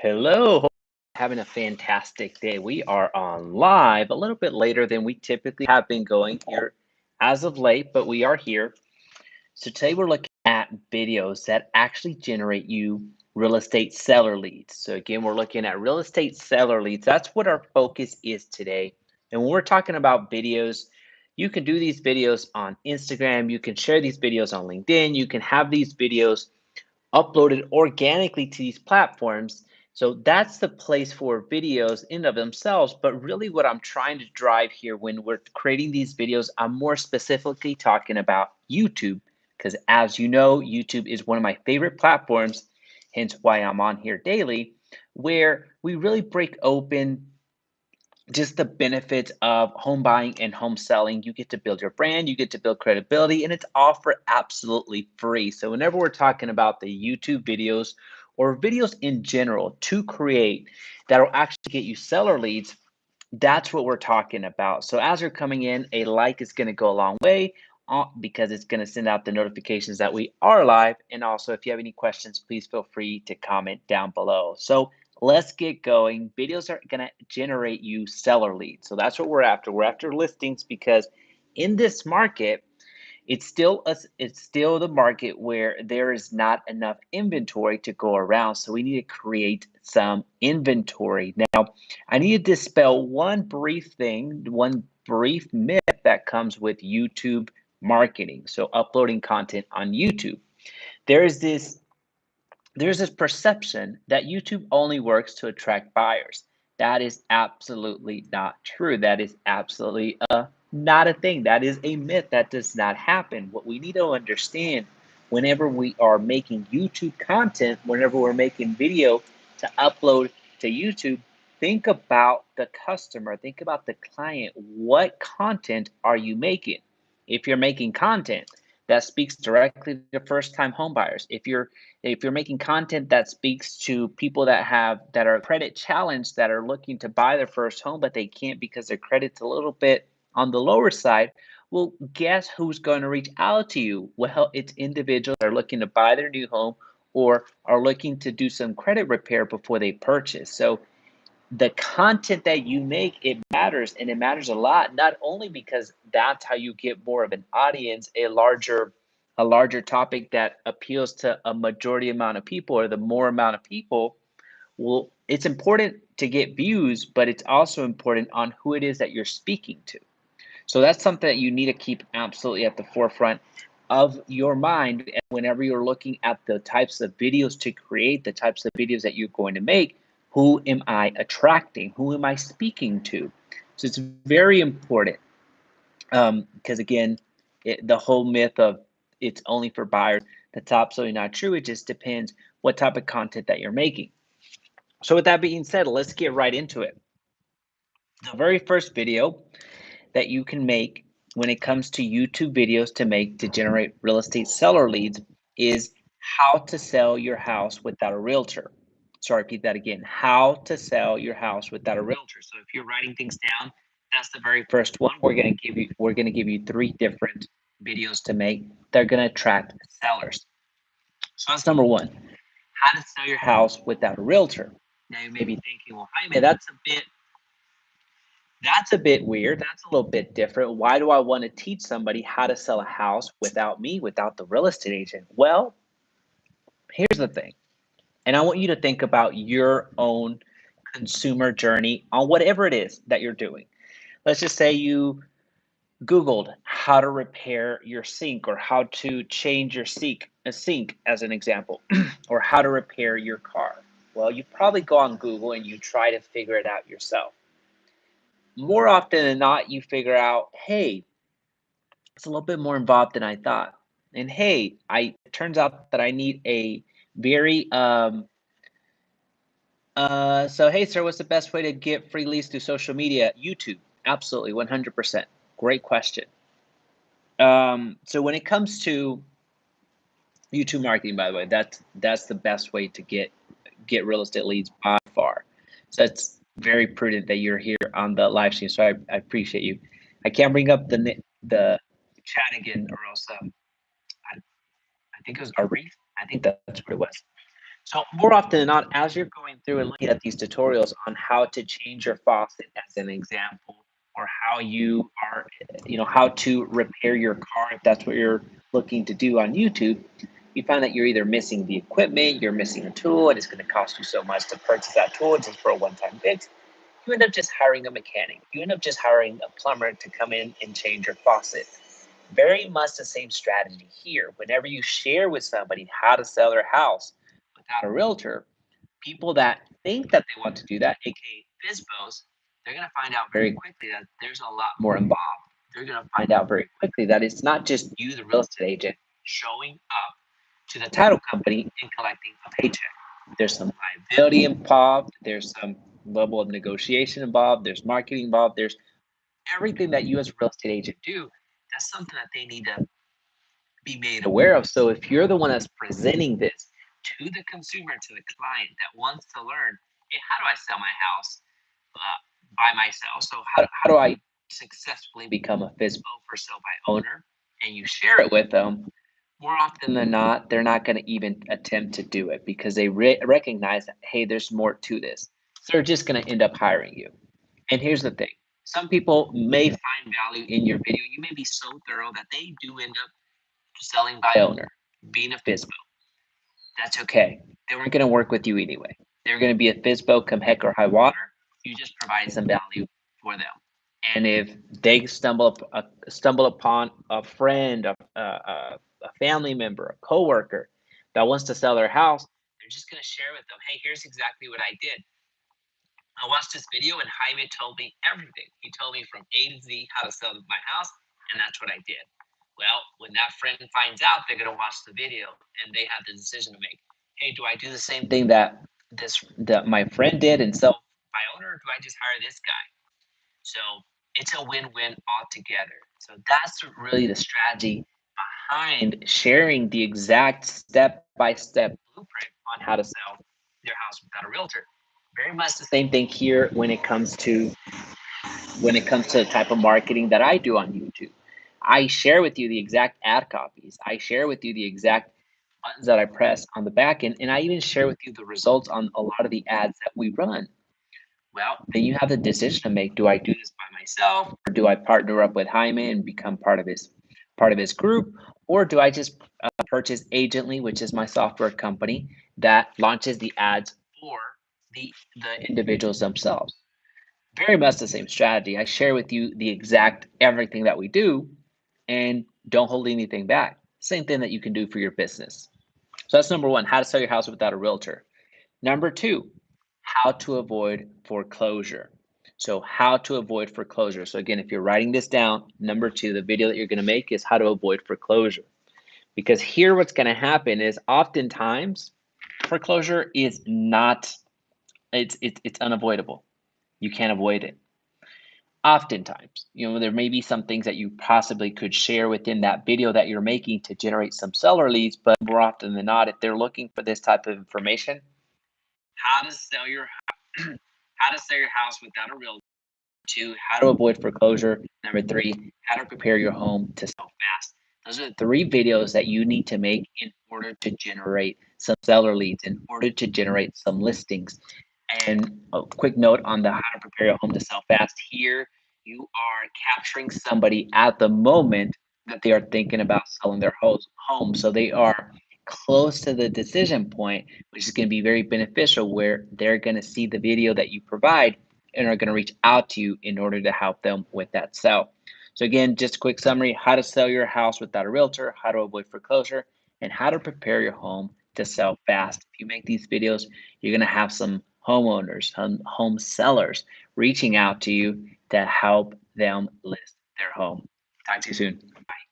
Hello, hope you're having a fantastic day. We are on live a little bit later than we typically have been going here as of late, but we are here. So today we're looking at videos that actually generate you real estate seller leads. So again, we're looking at real estate seller leads. That's what our focus is today. And when we're talking about videos, you can do these videos on Instagram, you can share these videos on LinkedIn, you can have these videos uploaded organically to these platforms. So that's the place for videos in of themselves. But really what I'm trying to drive here when we're creating these videos, I'm more specifically talking about YouTube, because as you know, YouTube is one of my favorite platforms, hence why I'm on here daily, where we really break open just the benefits of home buying and home selling. You get to build your brand, you get to build credibility, and it's all for absolutely free. So whenever we're talking about the YouTube videos or videos in general to create that'll actually get you seller leads, that's what we're talking about. So as you're coming in, a like is going to go a long way because it's going to send out the notifications that we are live. And also, if you have any questions, please feel free to comment down below. So let's get going. Videos are going to generate you seller leads. So that's what we're after. We're after listings because in this market, it's still the market where there is not enough inventory to go around. So we need to create some inventory. Now, I need to dispel one brief myth that comes with YouTube marketing. So uploading content on YouTube. There's this there's this perception that YouTube only works to attract buyers. That is absolutely not true. That is absolutely not a thing. That is a myth. That does not happen. What we need to understand whenever we are making YouTube content, whenever we're making video to upload to YouTube, think about the customer, think about the client. What content are you making? If you're making content that speaks directly to first-time homebuyers, if you're making content that speaks to people that are credit challenged, that are looking to buy their first home but they can't because their credit's a little bit on the lower side, well, guess who's going to reach out to you? Well, it's individuals that are looking to buy their new home or are looking to do some credit repair before they purchase. So the content that you make, it matters, and it matters a lot, not only because that's how you get more of an audience, a larger topic that appeals to a majority amount of people or the more amount of people. Well, it's important to get views, but it's also important on who it is that you're speaking to. So that's something that you need to keep absolutely at the forefront of your mind. And whenever you're looking at the types of videos to create, the types of videos that you're going to make, who am I attracting? Who am I speaking to? So it's very important because, again, the whole myth of it's only for buyers, that's absolutely not true. It just depends what type of content that you're making. So with that being said, let's get right into it. The very first video that you can make when it comes to YouTube videos to generate real estate seller leads is how to sell your house without a realtor. So I repeat that again, how to sell your house without a realtor. So if you're writing things down, that's the very first one. We're going to give you three different videos to make. They're going to attract sellers. So that's number one, how to sell your house without a realtor. Now you may be thinking, well, Jaime, that's a bit weird. That's a little bit different. Why do I want to teach somebody how to sell a house without me, without the real estate agent? Well, here's the thing. And I want you to think about your own consumer journey on whatever it is that you're doing. Let's just say you Googled how to repair your sink or how to change your sink as an example, or how to repair your car. Well, you probably go on Google and you try to figure it out yourself. More often than not, you figure out, hey, it's a little bit more involved than I thought. And hey, it turns out that I need a very so hey sir, what's the best way to get free leads through social media? YouTube. Absolutely, 100%. Great question. So when it comes to YouTube marketing, by the way, that's the best way to get real estate leads by far. So it's very prudent that you're here on the live stream. So I appreciate you. I can't bring up the chat again, or else I think it was Arif. I think that's what it was. So more often than not, as you're going through and looking at these tutorials on how to change your faucet as an example, or how you are, how to repair your car if that's what you're looking to do on YouTube, you find that you're either missing the equipment, you're missing a tool, and it's going to cost you so much to purchase that tool just for a one-time fix. You end up just hiring a mechanic. You end up just hiring a plumber to come in and change your faucet. Very much the same strategy here. Whenever you share with somebody how to sell their house without a realtor, people that think that they want to do that, aka FISBOs, they're going to find out very quickly that there's a lot more involved. They're going to find out very quickly that it's not just you, the real estate agent, showing up to the title company and collecting a paycheck. There's some liability involved. There's some level of negotiation involved. There's marketing involved. There's everything that you as a real estate agent do. That's something that they need to be made aware of. So if you're the one that's presenting this to the consumer, to the client that wants to learn, hey, how do I sell my house by myself? So how do I successfully become a FISBO, for sale by owner? And you share it with them, more often than not, they're not going to even attempt to do it because they recognize that, hey, there's more to this. So they're just going to end up hiring you. And here's the thing. Some people may find value in your video. You may be so thorough that they do end up selling by owner, being a FISBO. That's okay. They weren't going to work with you anyway. They're going to be a FISBO come heck or high water. You just provide some value for them. And if they stumble upon a friend, a family member, a coworker that wants to sell their house, they're just going to share with them, hey, here's exactly what I did. I watched this video and Jaime told me everything. He told me from A to Z how to sell my house, and that's what I did. Well, when that friend finds out, they're going to watch the video and they have the decision to make. Hey, do I do the same thing that my friend did and sell by owner, or do I just hire this guy? So it's a win-win altogether. So that's really the strategy behind sharing the exact step-by-step blueprint on how to sell your house without a realtor. Very much the same thing here when it comes to the type of marketing that I do on YouTube. I share with you the exact ad copies. I share with you the exact buttons that I press on the back end, and I even share with you the results on a lot of the ads that we run. Well, then you have the decision to make. Do I do this by myself, or do I partner up with Jaime and become part of his group, or do I just purchase Agently, which is my software company that launches the ads for the individuals themselves? Very much the same strategy. I share with you the exact everything that we do and don't hold anything back. Same thing that you can do for your business. So that's number one, how to sell your house without a realtor. Number two, how to avoid foreclosure. So how to avoid foreclosure. So again, if you're writing this down, number two, the video that you're going to make is how to avoid foreclosure. Because here what's going to happen is oftentimes foreclosure is not, it's unavoidable. You can't avoid it. Oftentimes, there may be some things that you possibly could share within that video that you're making to generate some seller leads, but more often than not, if they're looking for this type of information, how to sell your how to sell your house without a realtor. Two, how to avoid foreclosure. Number three, how to prepare your home to sell fast. Those are the three videos that you need to make in order to generate some seller leads, in order to generate some listings. And a quick note on the how to prepare your home to sell fast. Here, you are capturing somebody at the moment that they are thinking about selling their home. So they are close to the decision point, which is going to be very beneficial where they're going to see the video that you provide and are going to reach out to you in order to help them with that sell. So again, just a quick summary, how to sell your house without a realtor, how to avoid foreclosure, and how to prepare your home to sell fast. If you make these videos, you're going to have some homeowners, home sellers reaching out to you to help them list their home. Talk to you soon. Bye.